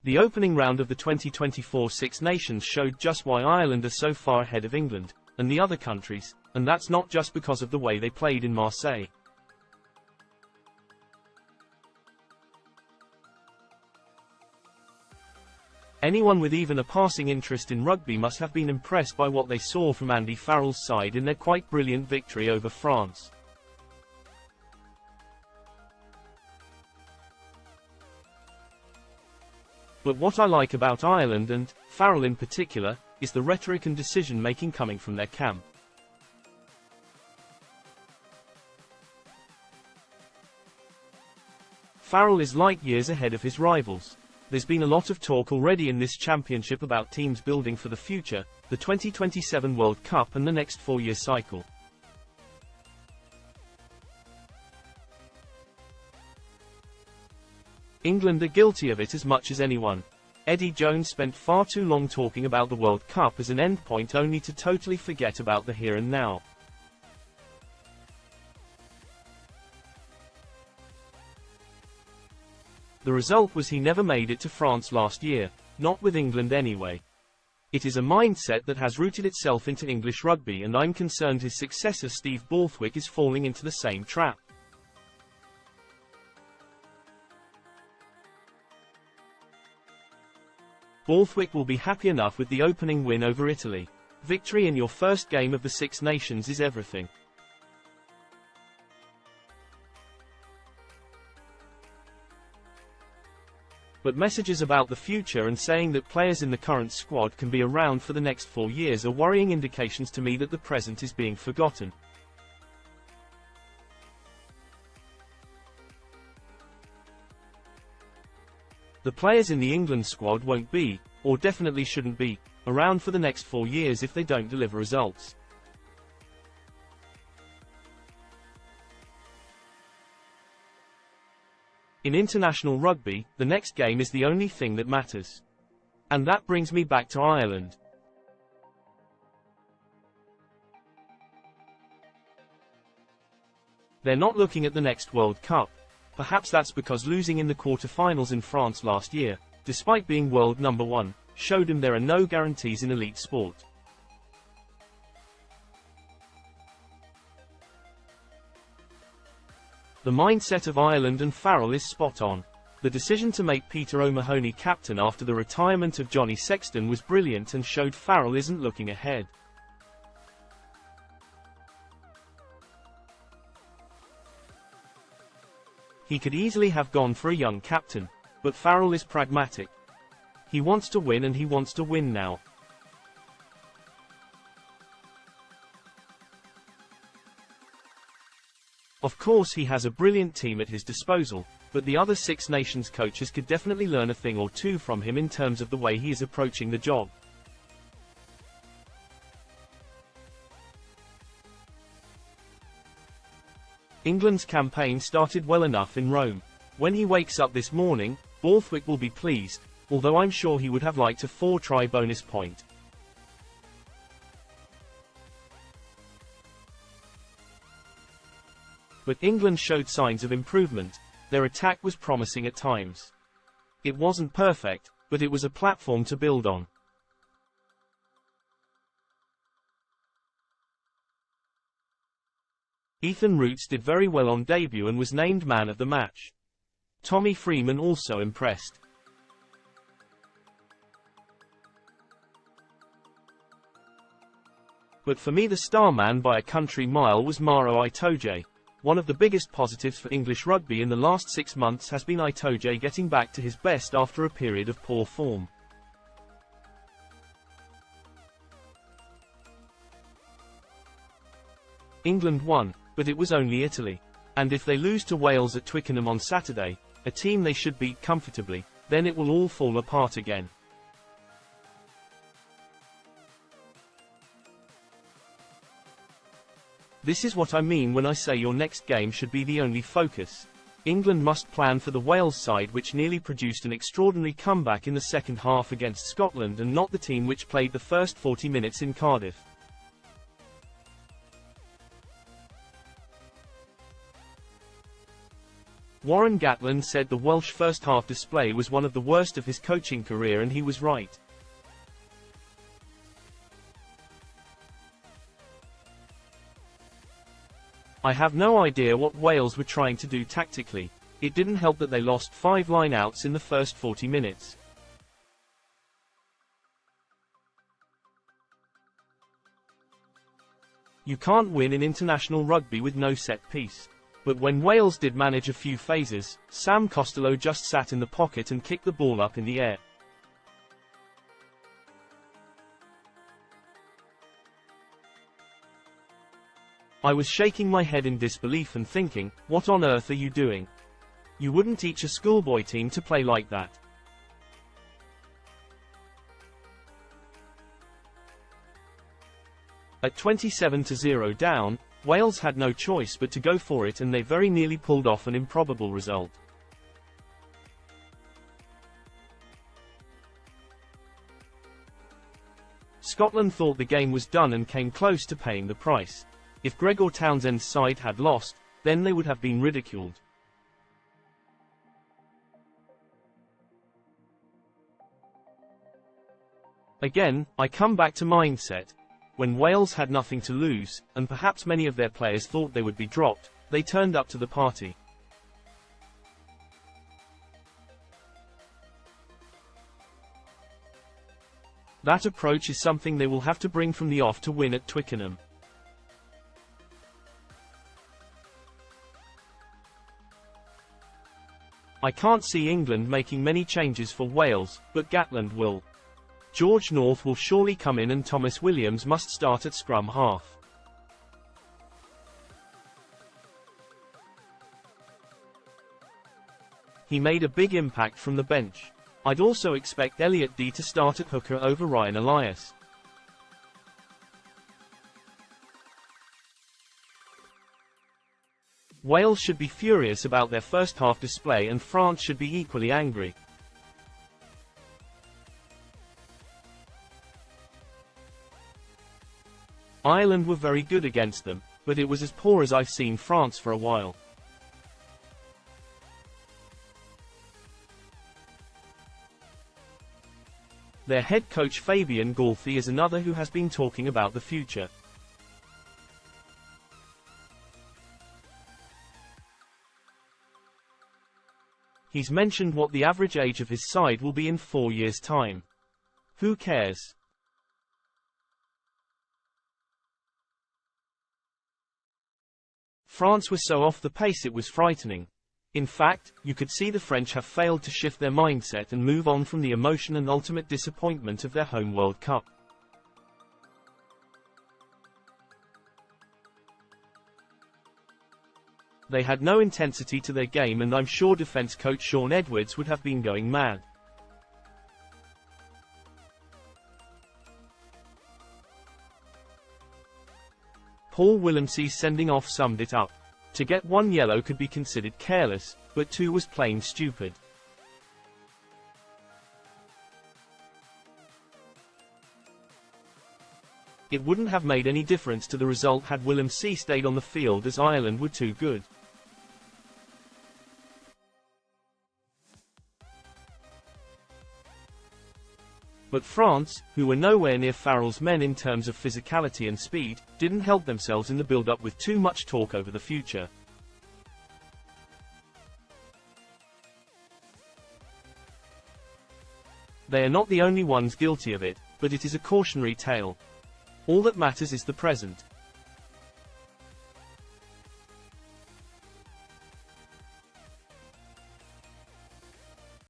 The opening round of the 2024 Six Nations showed just why Ireland are so far ahead of England and the other countries, and that's not just because of the way they played in Marseille. Anyone with even a passing interest in rugby must have been impressed by what they saw from Andy Farrell's side in their quite brilliant victory over France. But what I like about Ireland, and Farrell in particular, is the rhetoric and decision-making coming from their camp. Farrell is light years ahead of his rivals. There's been a lot of talk already in this championship about teams building for the future, the 2027 World Cup and the next 4-year cycle. England are guilty of it as much as anyone. Eddie Jones spent far too long talking about the World Cup as an endpoint only to totally forget about the here and now. The result was he never made it to France last year, not with England anyway. It is a mindset that has rooted itself into English rugby, and I'm concerned his successor Steve Borthwick is falling into the same trap. Borthwick will be happy enough with the opening win over Italy. Victory in your first game of the Six Nations is everything. But messages about the future and saying that players in the current squad can be around for the next 4 years are worrying indications to me that the present is being forgotten. The players in the England squad won't be, or definitely shouldn't be, around for the next 4 years if they don't deliver results. In international rugby, the next game is the only thing that matters. And that brings me back to Ireland. They're not looking at the next World Cup. Perhaps that's because losing in the quarter-finals in France last year, despite being world number 1, showed them there are no guarantees in elite sport. The mindset of Ireland and Farrell is spot on. The decision to make Peter O'Mahony captain after the retirement of Johnny Sexton was brilliant and showed Farrell isn't looking ahead. He could easily have gone for a young captain, but Farrell is pragmatic. He wants to win, and he wants to win now. Of course he has a brilliant team at his disposal, but the other Six Nations coaches could definitely learn a thing or two from him in terms of the way he is approaching the job. England's campaign started well enough in Rome. When he wakes up this morning, Borthwick will be pleased, although I'm sure he would have liked a 4-try bonus point. But England showed signs of improvement. Their attack was promising at times. It wasn't perfect, but it was a platform to build on. Ethan Roots did very well on debut and was named man of the match. Tommy Freeman also impressed. But for me the star man by a country mile was Maro Itoje. One of the biggest positives for English rugby in the last 6 months has been Itoje getting back to his best after a period of poor form. England won, but it was only Italy. And if they lose to Wales at Twickenham on Saturday, a team they should beat comfortably, then it will all fall apart again. This is what I mean when I say your next game should be the only focus. England must plan for the Wales side, which nearly produced an extraordinary comeback in the second half against Scotland, and not the team which played the first 40 minutes in Cardiff. Warren Gatland said the Welsh first-half display was one of the worst of his coaching career, and he was right. I have no idea what Wales were trying to do tactically. It didn't help that they lost 5 line-outs in the first 40 minutes. You can't win in international rugby with no set piece. But when Wales did manage a few phases, Sam Costello just sat in the pocket and kicked the ball up in the air. I was shaking my head in disbelief and thinking, what on earth are you doing? You wouldn't teach a schoolboy team to play like that. At 27-0 down, Wales had no choice but to go for it, and they very nearly pulled off an improbable result. Scotland thought the game was done and came close to paying the price. If Gregor Townsend's side had lost, then they would have been ridiculed. Again, I come back to mindset. When Wales had nothing to lose, and perhaps many of their players thought they would be dropped, they turned up to the party. That approach is something they will have to bring from the off to win at Twickenham. I can't see England making many changes for Wales, but Gatland will. George North will surely come in, and Thomas Williams must start at scrum half. He made a big impact from the bench. I'd also expect Elliot Dee to start at hooker over Ryan Elias. Wales should be furious about their first-half display, and France should be equally angry. Ireland were very good against them, but it was as poor as I've seen France for a while. Their head coach Fabian Galthy is another who has been talking about the future. He's mentioned what the average age of his side will be in 4 years' time. Who cares? France was so off the pace it was frightening. In fact, you could see the French have failed to shift their mindset and move on from the emotion and ultimate disappointment of their home World Cup. They had no intensity to their game, and I'm sure defense coach Sean Edwards would have been going mad. Paul Willemse's sending off summed it up. To get 1 yellow could be considered careless, but 2 was plain stupid. It wouldn't have made any difference to the result had Willemse stayed on the field, as Ireland were too good. But France, who were nowhere near Farrell's men in terms of physicality and speed, didn't help themselves in the build-up with too much talk over the future. They are not the only ones guilty of it, but it is a cautionary tale. All that matters is the present.